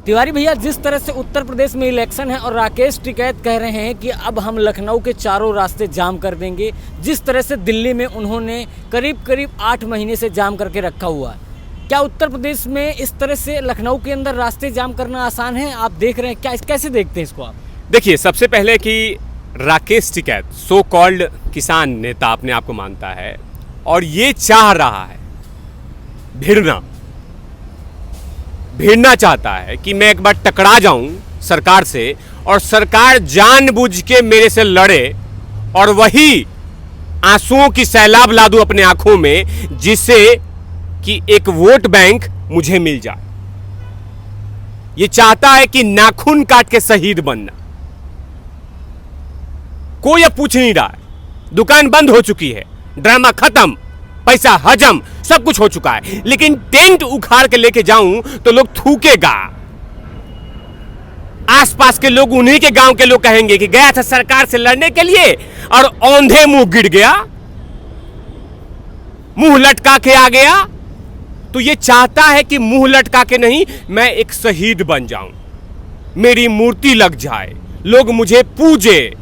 तिवारी भैया, जिस तरह से उत्तर प्रदेश में इलेक्शन है और राकेश टिकैत कह रहे हैं कि अब हम लखनऊ के चारों रास्ते जाम कर देंगे, जिस तरह से दिल्ली में उन्होंने करीब 8 महीने से जाम करके रखा हुआ है, क्या उत्तर प्रदेश में इस तरह से लखनऊ के अंदर रास्ते जाम करना आसान है? आप देख रहे हैं, क्या कैसे देखते हैं इसको आप? देखिए, सबसे पहले कि राकेश टिकैत सो कॉल्ड किसान नेता अपने आप को मानता है और ये चाह रहा है भिड़ना चाहता है कि मैं एक बार टकरा जाऊं सरकार से और सरकार जानबूझ के मेरे से लड़े और वही आंसुओं की सैलाब ला दूं अपने आंखों में, जिससे कि एक वोट बैंक मुझे मिल जाए। ये चाहता है कि नाखून काट के शहीद बनना। कोई अब पूछ नहीं रहा है, दुकान बंद हो चुकी है, ड्रामा खत्म, पैसा हजम, सब कुछ हो चुका है, लेकिन टेंट उखाड़ के लेके जाऊं तो लोग थूकेगा। आसपास के लोग, उन्हीं के गांव के लोग कहेंगे कि गया था सरकार से लड़ने के लिए और औंधे मुंह गिर गया, मुंह लटका के आ गया। तो ये चाहता है कि मुंह लटका के नहीं, मैं एक शहीद बन जाऊं, मेरी मूर्ति लग जाए, लोग मुझे पूजे।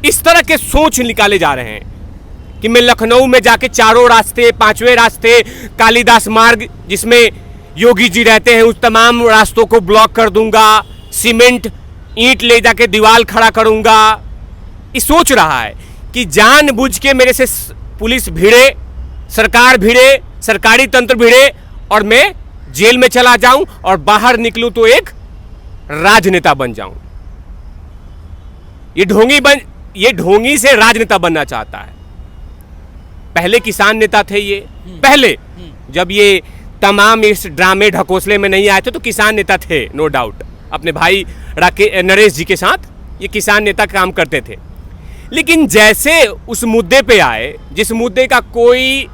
इस तरह के सोच निकाले जा रहे हैं कि मैं लखनऊ में जाके चारों रास्ते, 5वें रास्ते, कालिदास मार्ग जिसमें योगी जी रहते हैं, उस तमाम रास्तों को ब्लॉक कर दूंगा, सीमेंट ईंट ले जाके दीवार खड़ा करूंगा। ये सोच रहा है कि जानबूझ के मेरे से पुलिस भिड़े, सरकार भिड़े, सरकारी तंत्र भिड़े और मैं जेल में चला जाऊं और बाहर निकलूं तो एक राजनेता बन जाऊं। ये ढोंगी से राजनेता बनना चाहता है। पहले किसान नेता थे ये, पहले जब ये तमाम इस ड्रामे ढकोसले में नहीं आए थे तो किसान नेता थे, नो डाउट। अपने भाई नरेश जी के साथ ये किसान नेता काम करते थे। लेकिन जैसे उस मुद्दे पे आए, जिस मुद्दे का कोई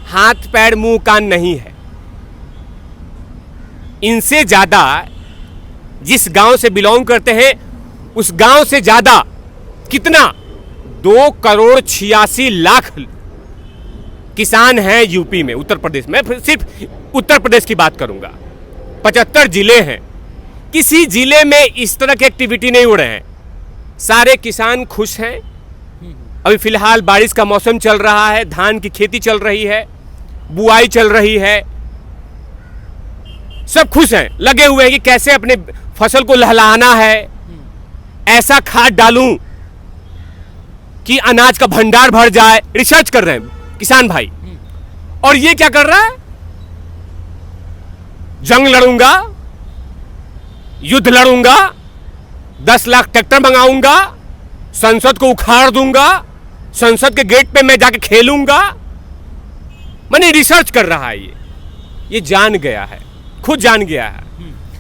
हाथ पैर मुंह कान नहीं है, इनसे ज्यादा जिस गांव से बिलोंग करते हैं उस गांव से ज्यादा कितना 2,86,00,000 किसान हैं यूपी में, उत्तर प्रदेश में। सिर्फ उत्तर प्रदेश की बात करूंगा, 75 जिले हैं, किसी जिले में इस तरह की एक्टिविटी नहीं हो रहे हैं। सारे किसान खुश हैं। अभी फिलहाल बारिश का मौसम चल रहा है, धान की खेती चल रही है, बुआई चल रही है, सब खुश हैं, लगे हुए हैं कि कैसे अपने फसल को लहलहाना है, ऐसा खाद डालूं कि अनाज का भंडार भर जाए। रिसर्च कर रहे हैं किसान भाई। और ये क्या कर रहा है? जंग लड़ूंगा, युद्ध लड़ूंगा, 10 लाख ट्रैक्टर मंगाऊंगा, संसद को उखाड़ दूंगा, संसद के गेट पे मैं जाके खेलूंगा। मैंने रिसर्च कर रहा है। ये जान गया है, खुद जान गया है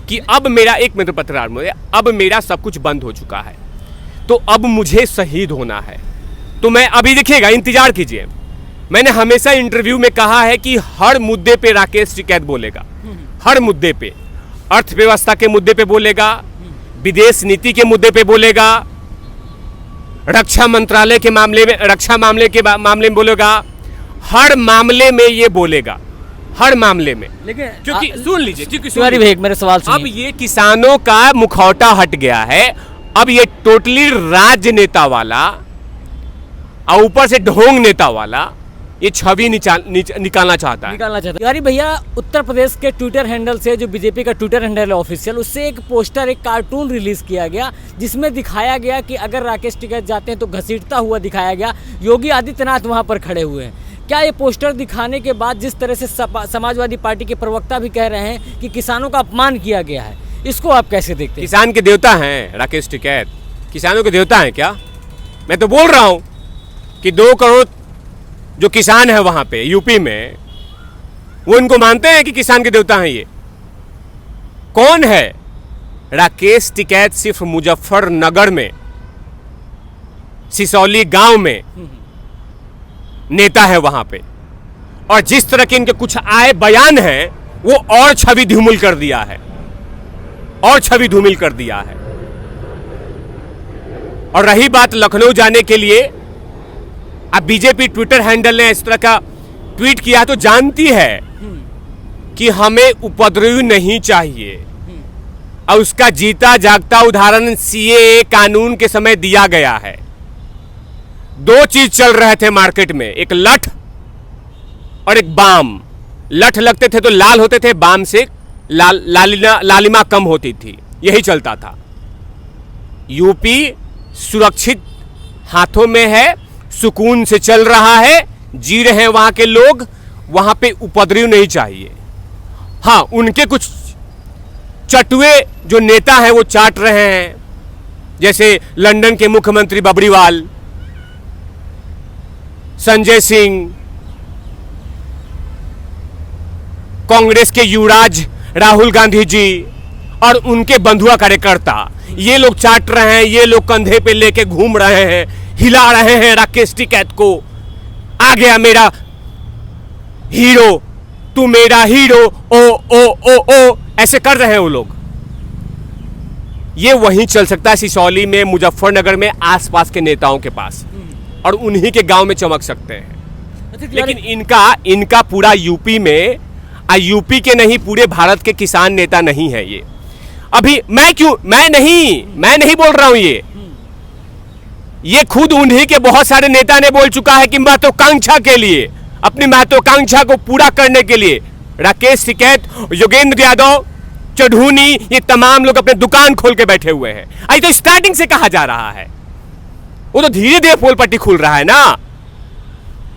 कि अब मेरा एक मिनट पत्रकार में, अब मेरा सब कुछ बंद हो चुका है, तो अब मुझे शहीद होना है। तो मैं अभी देखिएगा, इंतजार कीजिए। मैंने हमेशा इंटरव्यू में कहा है कि हर मुद्दे पे राकेश टिकैत बोलेगा, हर मुद्दे पे, अर्थव्यवस्था के मुद्दे पे बोलेगा, विदेश नीति के मुद्दे पे बोलेगा, रक्षा मंत्रालय के मामले में, रक्षा मामले के मामले में बोलेगा, हर मामले में ये बोलेगा, हर मामले में। लेकिन क्योंकि सुन लीजिए, मेरे सवाल सुनिए। अब ये किसानों का मुखौटा हट गया है, अब ये टोटली राजनेता वाला और ऊपर से ढोंग नेता वाला ये छवि निकालना चाहता है। तिवारी भैया, उत्तर प्रदेश के ट्विटर हैंडल से, जो बीजेपी का ट्विटर हैंडल है ऑफिशियल, उससे एक पोस्टर, एक कार्टून रिलीज किया गया जिसमें दिखाया गया कि अगर राकेश टिकैत जाते हैं तो घसीटता हुआ दिखाया गया। योगी आदित्यनाथ वहां पर खड़े हुए हैं। क्या ये पोस्टर दिखाने के बाद, जिस तरह से समाजवादी पार्टी के प्रवक्ता भी कह रहे हैं कि किसानों का अपमान किया गया है, इसको आप कैसे देखते हैं? किसान के देवता हैं राकेश टिकैत, किसानों के देवता हैं क्या? मैं तो बोल रहा हूं कि 2 करोड़ जो किसान है वहां पे यूपी में, वो इनको मानते हैं कि किसान के देवता हैं। ये कौन है? राकेश टिकैत सिर्फ मुजफ्फरनगर में, सिसौली गांव में नेता है वहां पे, और जिस तरह के इनके कुछ आए बयान हैं वो और छवि धूमिल कर दिया है, और छवि धूमिल कर दिया है। और रही बात लखनऊ जाने के लिए, अब बीजेपी ट्विटर हैंडल ने इस तरह का ट्वीट किया तो जानती है कि हमें उपद्रवी नहीं चाहिए, और उसका जीता जागता उदाहरण सीएए कानून के समय दिया गया है। दो चीज चल रहे थे मार्केट में, एक लठ और एक बाम। लठ लगते थे तो लाल होते थे, बाम से लालिमा कम होती थी, यही चलता था। यूपी सुरक्षित हाथों में है, सुकून से चल रहा है, जी रहे हैं वहां के लोग, वहां पे उपद्रव नहीं चाहिए। हाँ, उनके कुछ चटुए जो नेता हैं वो चाट रहे हैं, जैसे लंदन के मुख्यमंत्री बबरीवाल, संजय सिंह, कांग्रेस के युवराज राहुल गांधी जी और उनके बंधुआ कार्यकर्ता, ये लोग चाट रहे हैं, ये लोग कंधे पे लेके घूम रहे हैं, हिला रहे हैं राकेश टिकैत को। आ गया मेरा हीरो, तू मेरा हीरो, ओ ओ ओ ओ, ऐसे कर रहे हैं वो लोग। ये वहीं चल सकता है सिसौली में, मुजफ्फरनगर में, आसपास के नेताओं के पास, और उन्हीं के गांव में चमक सकते हैं। लेकिन इनका पूरा यूपी में, यूपी के नहीं पूरे भारत के किसान नेता नहीं है ये। अभी मैं नहीं बोल रहा हूं ये खुद उन्हीं के बहुत सारे नेता ने बोल चुका है कि महत्वाकांक्षा के लिए, अपनी महत्वाकांक्षा को पूरा करने के लिए राकेश टिकैत, योगेंद्र यादव, चढ़ूनी, ये तमाम लोग अपने दुकान खोल के बैठे हुए हैं। अभी तो स्टार्टिंग से कहा जा रहा है, वो तो धीरे धीरे पोल पट्टी खुल रहा है ना।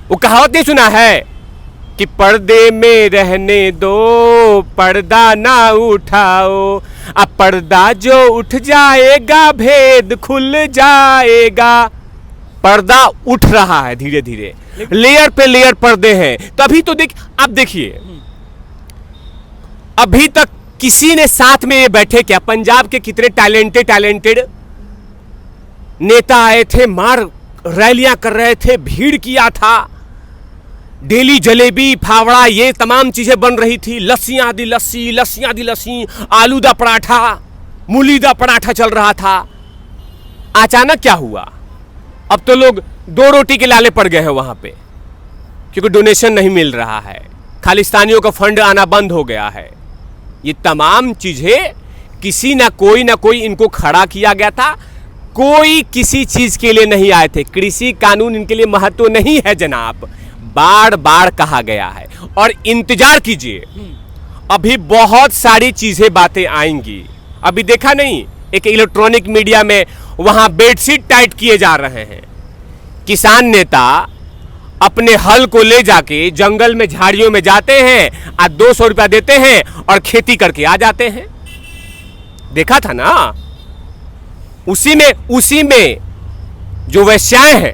वो कहावत नहीं सुना है कि पर्दे में रहने दो, पर्दा ना उठाओ, अब पर्दा जो उठ जाएगा भेद खुल जाएगा। पर्दा उठ रहा है धीरे धीरे, लेयर पे लेयर पर्दे हैं। तभी तो अब देखिए, अभी तक किसी ने साथ में ये बैठे क्या? पंजाब के कितने टैलेंटेड नेता आए थे, मार रैलियां कर रहे थे, भीड़ किया था, डेली जलेबी फावड़ा ये तमाम चीजें बन रही थी, लस्सियां दी लस्सी, आलू दा पराठा, मूली दा पराठा चल रहा था। अचानक क्या हुआ? अब तो लोग 2 रोटी के लाले पड़ गए हैं वहां पे, क्योंकि डोनेशन नहीं मिल रहा है, खालिस्तानियों का फंड आना बंद हो गया है। ये तमाम चीजें किसी ना कोई इनको खड़ा किया गया था। कोई किसी चीज के लिए नहीं आए थे। कृषि कानून इनके लिए महत्व नहीं है जनाब, बार बार कहा गया है। और इंतजार कीजिए, अभी बहुत सारी चीजें बातें आएंगी। अभी देखा नहीं, एक इलेक्ट्रॉनिक मीडिया में वहां बेडशीट टाइट किए जा रहे हैं। किसान नेता अपने हल को ले जाके जंगल में झाड़ियों में जाते हैं और 200 रुपया देते हैं और खेती करके आ जाते हैं। देखा था ना। उसी में जो वैश्याएं हैं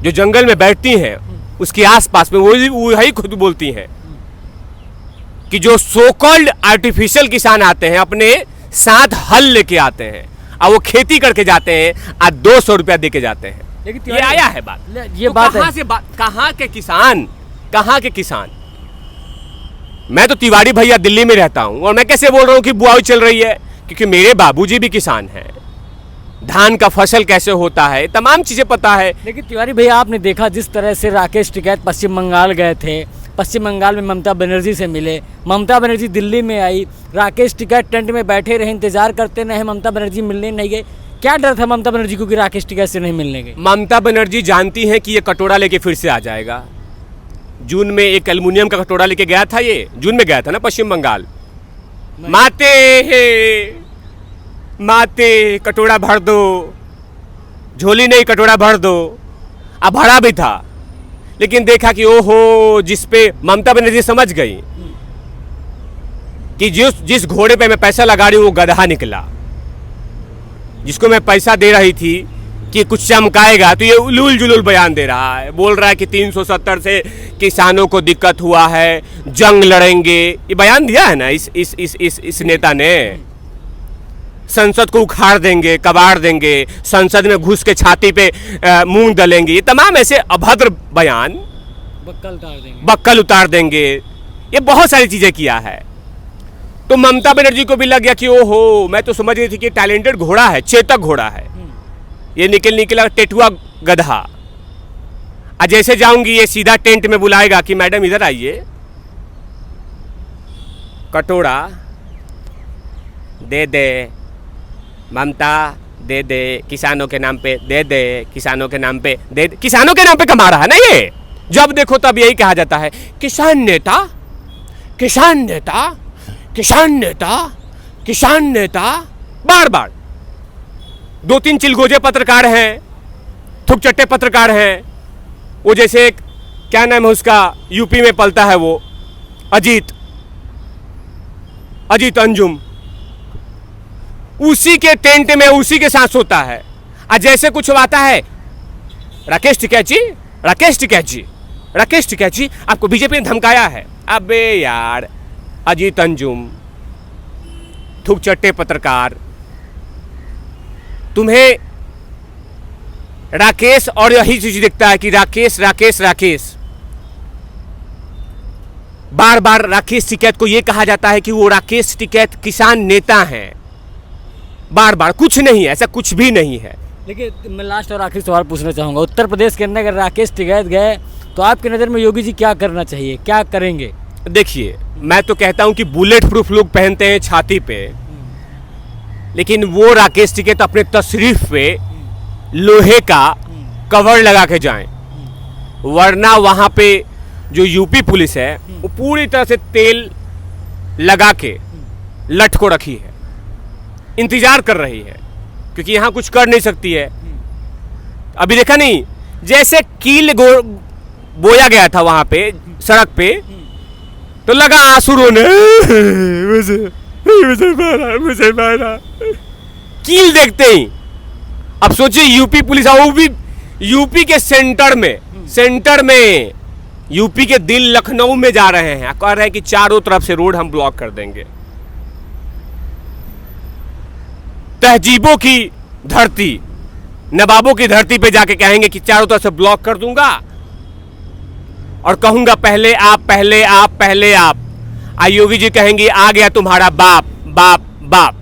जो जंगल में बैठती हैं, उसके आसपास में वही खुद बोलती हैं कि जो सो कॉल्ड आर्टिफिशियल किसान आते हैं, अपने साथ हल लेके आते हैं और वो खेती करके जाते हैं और 200 रुपया देके जाते हैं। लेकिन ये आया है बात, ये तो बात है। कहाँ के किसान? मैं तो तिवारी भैया दिल्ली में रहता हूं, और मैं कैसे बोल रहा हूं कि बुआई चल रही है? क्योंकि मेरे बाबूजी भी किसान हैं। धान का फसल कैसे होता है, तमाम चीजें पता है। लेकिन तिवारी भैया, आपने देखा जिस तरह से राकेश टिकैत पश्चिम बंगाल गए थे, पश्चिम बंगाल में ममता बनर्जी से मिले, ममता बनर्जी दिल्ली में आई, राकेश टिकैत टेंट में बैठे रहे, इंतजार करते रहे, ममता बनर्जी मिलने नहीं गए। क्या डर था ममता बनर्जी को कि राकेश टिकैत से नहीं मिलने गए? ममता बनर्जी जानती हैं कि ये कटोरा लेके फिर से आ जाएगा। जून में एक एल्युमिनियम का कटोरा लेके गया था, ये जून में गया था ना पश्चिम बंगाल। माते कटोरा भर दो, झोली नहीं कटोरा भर दो। अब भरा भी था, लेकिन देखा कि ओहो, जिस पे ममता बनर्जी समझ गई कि जिस घोड़े पे मैं पैसा लगा रही हूं वो गधा निकला। जिसको मैं पैसा दे रही थी कि कुछ चमकाएगा, तो ये उलूल जुलूल बयान दे रहा है। बोल रहा है कि 370 से किसानों को दिक्कत हुआ है, जंग लड़ेंगे। ये बयान दिया है ना इस नेता ने। संसद को उखाड़ देंगे, कबाड़ देंगे, संसद में घुस के छाती पे मुंह दलेंगे। ये तमाम ऐसे अभद्र बयान, बक्कल उतार देंगे। ये बहुत सारी चीजें किया है। तो ममता बनर्जी को भी लग गया कि ओहो, मैं तो समझ रही थी कि टैलेंटेड घोड़ा है, चेतक घोड़ा है, ये निकला टेटुआ गधा। आज जैसे जाऊंगी ये सीधा टेंट में बुलाएगा कि मैडम इधर आइए, कटोरा दे दे, ममता दे दे, किसानों के नाम पे दे दे, किसानों के नाम पे दे दे। किसानों के नाम पे कमा रहा है ना ये। जब देखो तब यही कहा जाता है, किसान नेता, किसान नेता, किसान नेता, किसान नेता, बार बार। 2-3 चिलगोजे पत्रकार हैं, थुकचट्टे पत्रकार हैं, वो जैसे एक क्या नाम है उसका, यूपी में पलता है वो, अजीत अंजुम, उसी के टेंट में उसी के साथ सोता है। और जैसे कुछ आता है, राकेश टिकैत जी, राकेश टिकैत जी, राकेश टिकैत जी, आपको बीजेपी ने धमकाया है। अबे यार, अजीत अंजुम, थुकचट्टे पत्रकार, तुम्हें राकेश और यही चीज दिखता है कि राकेश राकेश राकेश। बार बार राकेश टिकैत को यह कहा जाता है कि वो राकेश टिकैत किसान नेता हैं। बार बार, कुछ नहीं है, ऐसा कुछ भी नहीं है। देखिए, मैं लास्ट और आखिरी सवाल पूछना चाहूँगा। उत्तर प्रदेश के अंदर अगर राकेश टिकैत गए तो आपकी नज़र में योगी जी क्या करना चाहिए, क्या करेंगे? देखिए, मैं तो कहता हूं कि बुलेट प्रूफ लोग पहनते हैं छाती पे, लेकिन वो राकेश टिकैत अपने तशरीफ पे लोहे का कवर लगा के जाएं, वरना वहां पे जो यूपी पुलिस है वो पूरी तरह से तेल लगा के लठ को रखी है, इंतजार कर रही है, क्योंकि यहां कुछ कर नहीं सकती है। अभी देखा नहीं, जैसे कील बोया गया था वहां पे सड़क पे, तो लगा आंसू रोने, मुझे मारा। कील देखते ही अब सोचिए यूपी पुलिस, वो भी यूपी के सेंटर में, यूपी के दिल लखनऊ में जा रहे हैं, कह रहे हैं कि चारों तरफ से रोड हम ब्लॉक कर देंगे। तहजीबों की धरती, नवाबों की धरती पे जाके कहेंगे कि चारों तरफ से ब्लॉक कर दूंगा और कहूंगा पहले आप, पहले आप, पहले आप। योगी जी कहेंगे आ गया तुम्हारा बाप बाप बाप।